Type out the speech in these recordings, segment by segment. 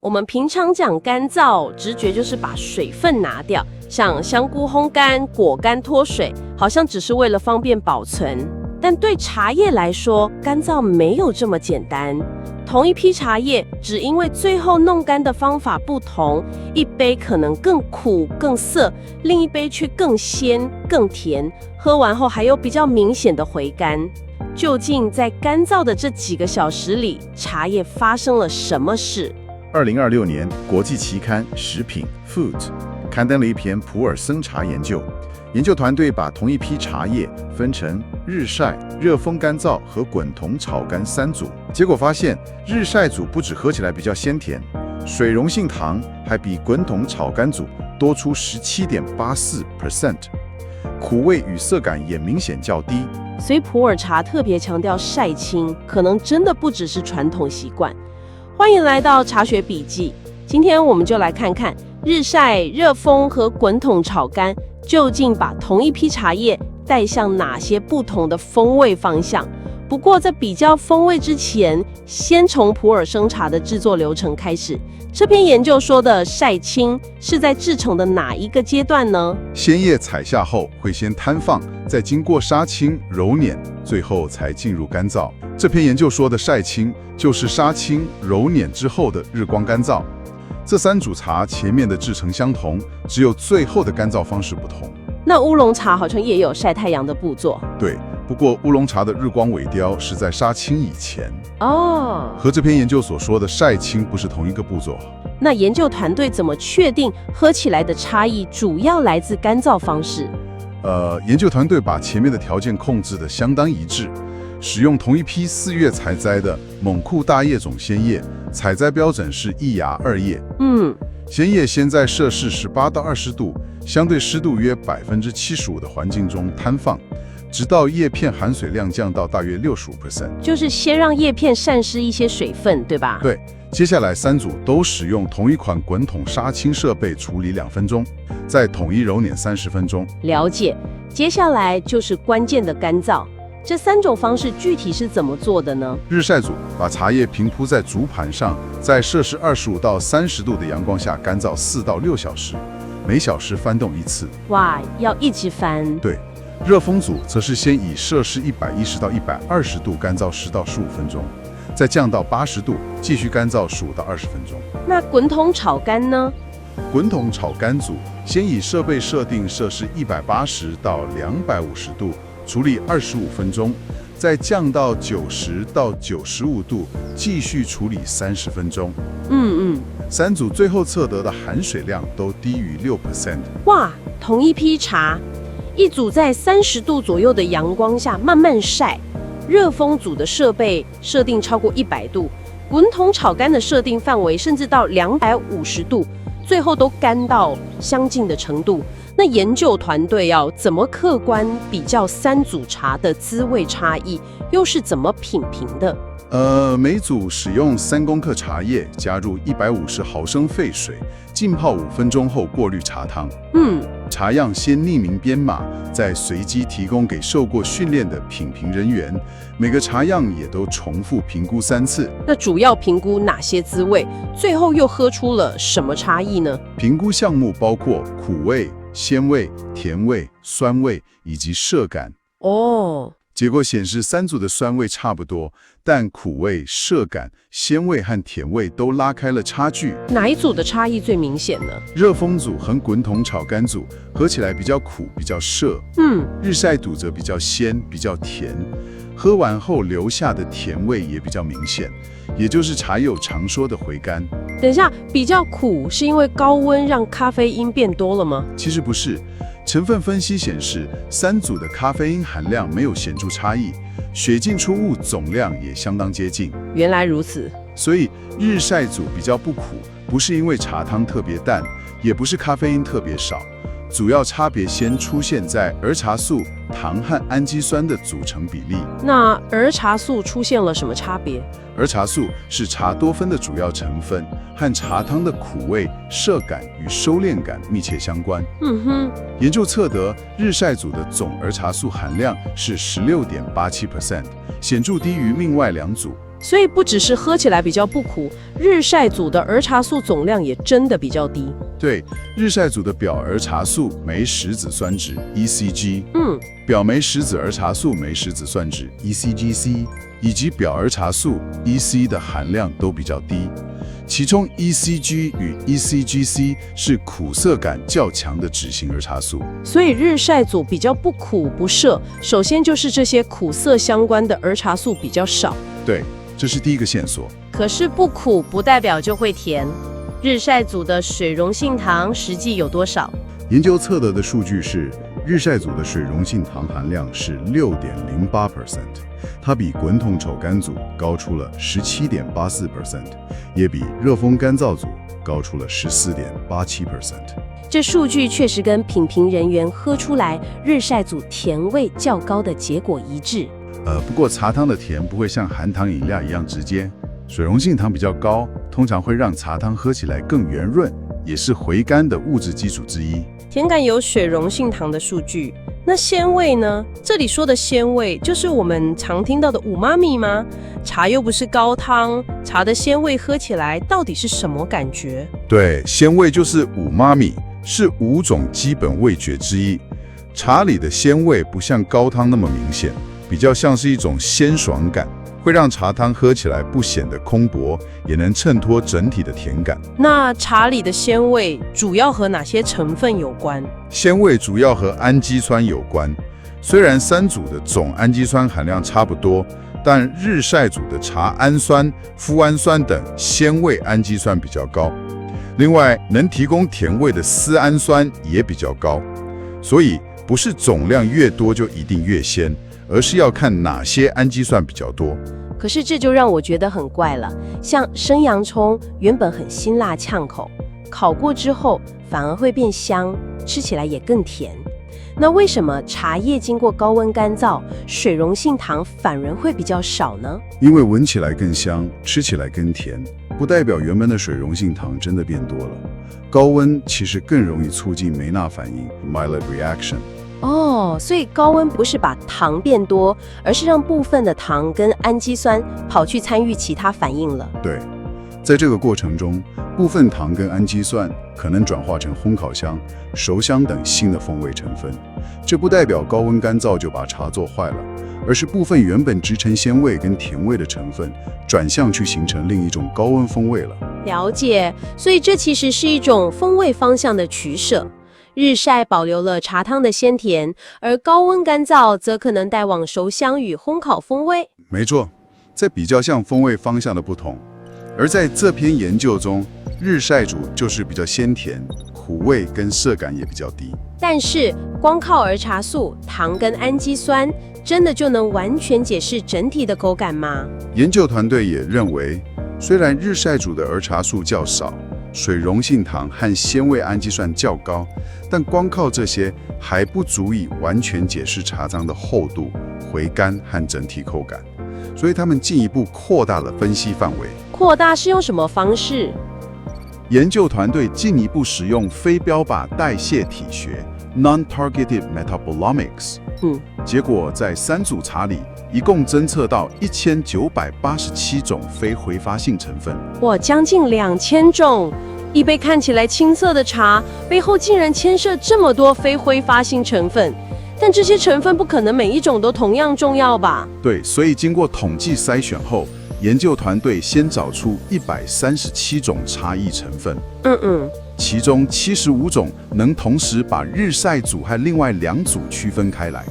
我们平常讲干燥，直觉就是把水分拿掉，像香菇烘干、果干脱水，好像只是为了方便保存。但对茶叶来说，干燥没有这么简单。同一批茶叶，只因为最后弄干的方法不同，一杯可能更苦更涩，另一杯却更鲜更甜，喝完后还有比较明显的回甘。究竟在干燥的这几个小时里，茶叶发生了什么事？2026年，国际期刊《食品》（Food） 刊登了一篇普洱生茶研究。研究团队把同一批茶叶分成日晒、热风干燥和滚筒炒干3组，结果发现日晒组不只喝起来比较鲜甜，水溶性糖还比滚筒炒干组多出17.84%， 苦味与涩感也明显较低。所以普洱茶特别强调晒青，可能真的不只是传统习惯。欢迎来到茶学笔记，今天我们就来看看日晒、热风和滚筒炒干究竟把同一批茶叶带向哪些不同的风味方向。不过在比较风味之前，先从普洱生茶的制作流程开始。这篇研究说的晒青是在制成的哪一个阶段呢？鲜叶采下后会先摊放，再经过杀青、揉捻，最后才进入干燥。这篇研究说的晒青就是杀青、揉捻之后的日光干燥。这3组茶前面的制成相同，只有最后的干燥方式不同。那乌龙茶好像也有晒太阳的步骤。对，不过乌龙茶的日光萎凋是在杀青以前哦，和这篇研究所说的晒青不是同一个步骤。那研究团队怎么确定喝起来的差异主要来自干燥方式？研究团队把前面的条件控制得相当一致，使用同一批4月采摘的蒙库大叶种鲜叶，采摘标准是1芽2叶。鲜叶先在摄氏18到20度，相对湿度约75%的环境中摊放，直到叶片含水量降到大约65%，就是先让叶片散失一些水分，对吧？对。接下来3组都使用同一款滚筒杀青设备处理2分钟，再统一揉捻30分钟。了解。接下来就是关键的干燥。这3种方式具体是怎么做的呢？日晒组把茶叶平铺在竹盘上，在摄氏25到30度的阳光下干燥4到6小时，每小时翻动1次。哇，要一直翻。对。热风组则是先以摄氏110到120度干燥10到15分钟，再降到80度，继续干燥15到20分钟。那滚筒炒干呢？滚筒炒干组先以设备设定摄氏180到250度处理25分钟，再降到90到95度，继续处理30分钟。3组最后测得的含水量都低于6%。哇，同一批茶，一组在30度左右的阳光下慢慢晒，热风组的设备设定超过100度，滚筒炒干的设定范围甚至到250度，最后都干到相近的程度。那研究团队要怎么客观比较3组茶的滋味差异，又是怎么品评的？每组使用3公克茶叶，加入150毫升沸水，浸泡5分钟后过滤茶汤。茶样先匿名编码，再随机提供给受过训练的品评人员。每个茶样也都重复评估3次。那主要评估哪些滋味？最后又喝出了什么差异呢？评估项目包括苦味、鲜味、甜味、酸味以及涩感。结果显示3组的酸味差不多，但苦味、涩感、鲜味和甜味都拉开了差距。哪一组的差异最明显呢？热风组和滚筒炒干组喝起来比较苦、比较涩。日晒组则比较鲜、比较甜，喝完后留下的甜味也比较明显，也就是茶友常说的回甘。等一下，比较苦是因为高温让咖啡因变多了吗？其实不是。成分分析显示，3组的咖啡因含量没有显著差异，血进出物总量也相当接近。原来如此。所以日晒组比较不苦，不是因为茶汤特别淡，也不是咖啡因特别少，主要差别先出现在儿茶素、糖和氨基酸的组成比例。那儿茶素出现了什么差别？儿茶素是茶多酚的主要成分，和茶汤的苦味、涩感与收敛感密切相关。研究测得日晒组的总儿茶素含量是16.87%，显著低于另外2组所以不只是喝起来比较不苦，日晒组的儿茶素总量也真的比较低。对，日晒组的表儿茶素酶实子酸酯 ECG， 表酶实子儿茶素酶实子酸酯 ECGC， 以及表儿茶素 EC 的含量都比较低。其中 ECG 与 ECGC 是苦涩感较强的酯型儿茶素，所以日晒组比较不苦不涩，首先就是这些苦涩相关的儿茶素比较少。对，这是第一个线索。可是不苦不代表就会甜。日晒组的水溶性糖实际有多少？研究测得的数据是，日晒组的水溶性糖含量是 6.08%， 它比滚筒丑柑组高出了 17.84%， 也比热风干燥组高出了 14.87%。这数据确实跟品评人员喝出来日晒组甜味较高的结果一致。不过茶汤的甜不会像含糖饮料一样直接，水溶性糖比较高，通常会让茶汤喝起来更圆润，也是回甘的物质基础之一。甜感有水溶性糖的数据，那鲜味呢？这里说的鲜味就是我们常听到的五妈咪吗？茶又不是高汤，茶的鲜味喝起来到底是什么感觉？对，鲜味就是五妈咪，是5种基本味觉之一。茶里的鲜味不像高汤那么明显，比较像是一种鲜爽感，会让茶汤喝起来不显得空薄，也能衬托整体的甜感。那茶里的鲜味主要和哪些成分有关？鲜味主要和氨基酸有关，虽然3组的总氨基酸含量差不多，但日晒组的茶氨酸、麩氨酸等鲜味氨基酸比较高。另外，能提供甜味的丝氨酸也比较高，所以不是总量越多就一定越鲜，而是要看哪些氨基酸比较多。可是这就让我觉得很怪了，像生洋葱原本很辛辣呛口，烤过之后反而会变香，吃起来也更甜。那为什么茶叶经过高温干燥，水溶性糖反而会比较少呢？因为闻起来更香，吃起来更甜，不代表原本的水溶性糖真的变多了。高温其实更容易促进梅纳反应 （Maillard reaction）。所以高温不是把糖变多，而是让部分的糖跟氨基酸跑去参与其他反应了。对，在这个过程中，部分糖跟氨基酸可能转化成烘烤香、熟香等新的风味成分。这不代表高温干燥就把茶做坏了，而是部分原本支撑鲜味跟甜味的成分转向去形成另一种高温风味了。了解，所以这其实是一种风味方向的取舍。日晒保留了茶汤的鲜甜，而高温干燥则可能带往熟香与烘烤风味。没错，在比较像风味方向的不同。而在这篇研究中，日晒组就是比较鲜甜，苦味跟涩感也比较低。但是光靠儿茶素、糖跟氨基酸，真的就能完全解释整体的口感吗？研究团队也认为，虽然日晒组的儿茶素较少，水溶性糖和鲜味氨基酸较高，但光靠这些还不足以完全解释茶汤的厚度、回甘和整体口感，所以他们进一步扩大了分析范围。扩大是用什么方式？研究团队进一步使用非标靶代谢体学 （Non-targeted metabolomics），结果在3组茶里，一共侦测到1987种非挥发性成分。哇，将近2000种！一杯看起来青涩的茶，背后竟然牵涉这么多非挥发性成分。但这些成分不可能每一种都同样重要吧？对，所以经过统计筛选后，研究团队先找出137种差异成分。其中75种能同时把日晒组和另外2组区分开来。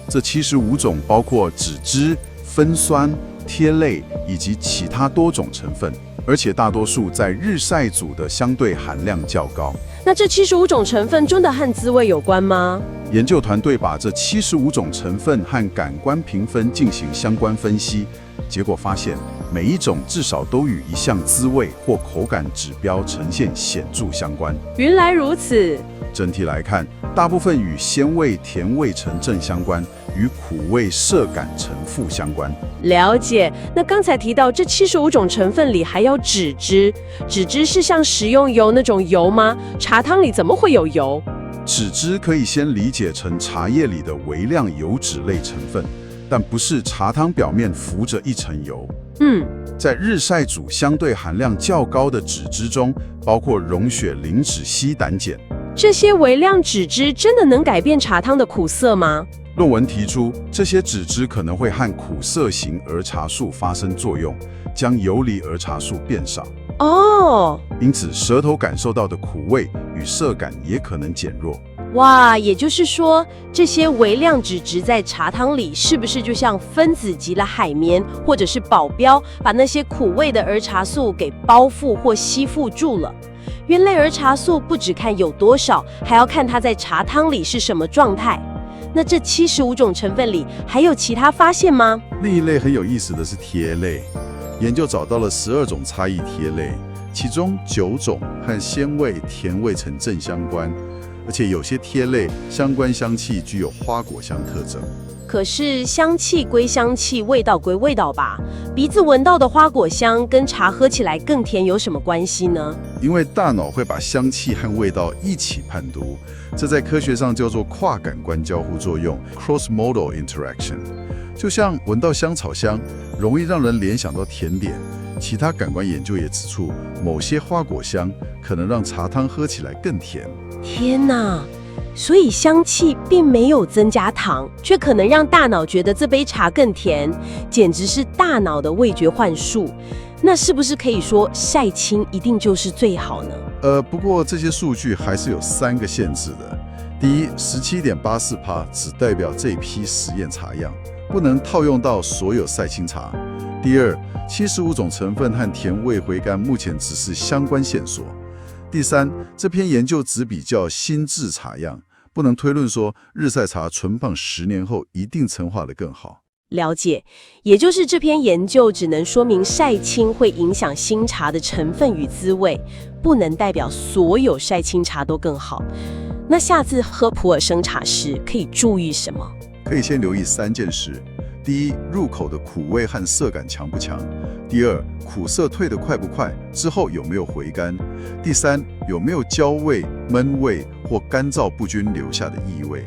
这75种包括脂质、酚酸、萜类以及其他多种成分，而且大多数在日晒组的相对含量较高。那这75种成分真的和滋味有关吗？研究团队把这75种成分和感官评分进行相关分析，结果发现每一种至少都与一项滋味或口感指标呈现显著相关。原来如此。整体来看，大部分与鲜味、甜味呈正相关，与苦味、涩感呈负相关。了解。那刚才提到这75种成分里还有脂质，脂质是像食用油那种油吗？茶汤里怎么会有油？脂质可以先理解成茶叶里的微量油脂类成分，但不是茶汤表面浮着一层油。在日晒煮相对含量较高的脂质中，包括溶血磷脂烯胆碱。这些微量脂质真的能改变茶汤的苦涩吗？论文提出，这些脂质可能会和苦涩型儿茶素发生作用，将游离儿茶素变少。因此舌头感受到的苦味与涩感也可能减弱。哇，也就是说，这些微量脂质在茶汤里是不是就像分子级的海绵或者是保镖，把那些苦味的儿茶素给包覆或吸附住了？原来儿茶素不只看有多少，还要看它在茶汤里是什么状态。那这75种成分里还有其他发现吗？另一类很有意思的是萜类，研究找到了12种差异萜类，其中9种和鲜味、甜味呈正相关，而且有些萜类相关香气具有花果香特征。可是香气归香气，味道归味道吧？鼻子闻到的花果香跟茶喝起来更甜有什么关系呢？因为大脑会把香气和味道一起判读，这在科学上叫做跨感官交互作用 （cross-modal interaction）。就像闻到香草香，容易让人联想到甜点。其他感官研究也指出，某些花果香可能让茶汤喝起来更甜。天哪！所以香气并没有增加糖，却可能让大脑觉得这杯茶更甜，简直是大脑的味觉幻术。那是不是可以说晒青一定就是最好呢？不过这些数据还是有3个限制的。第一 ，17.84% 只代表这批实验茶样，不能套用到所有晒青茶。第二，75种成分和甜味回甘目前只是相关线索。第三，这篇研究只比较新制茶样，不能推论说日晒茶存放10年后一定陈化得更好。了解，也就是这篇研究只能说明晒青会影响新茶的成分与滋味，不能代表所有晒青茶都更好。那下次喝普洱生茶时可以注意什么？可以先留意3件事。第一，入口的苦味和涩感强不强？第二，苦涩退得快不快？之后有没有回甘？第三，有没有焦味、闷味或干燥不均留下的异味？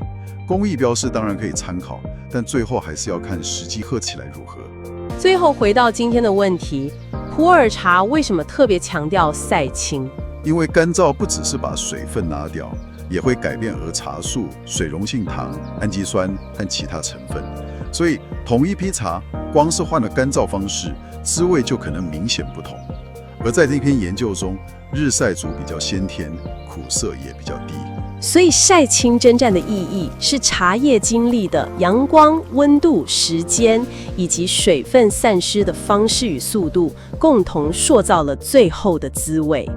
工艺标示当然可以参考，但最后还是要看实际喝起来如何。最后回到今天的问题，普洱茶为什么特别强调晒青？因为干燥不只是把水分拿掉，也会改变儿茶素、水溶性糖、氨基酸和其他成分，所以同一批茶，光是换了干燥方式，滋味就可能明显不同。而在这篇研究中，日晒煮比较鲜甜，苦涩也比较低。所以晒青征战的意义是茶叶经历的阳光、温度、时间以及水分散失的方式与速度，共同塑造了最后的滋味。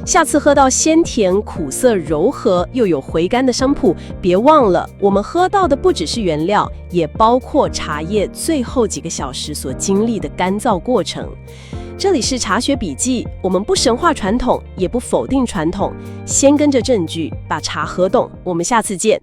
下次喝到鲜甜、苦涩、柔和又有回甘的商铺，别忘了，我们喝到的不只是原料，也包括茶叶最后几个小时所经历的干燥过程。这里是茶学笔记，我们不神化传统，也不否定传统，先跟着证据把茶喝懂。我们下次见。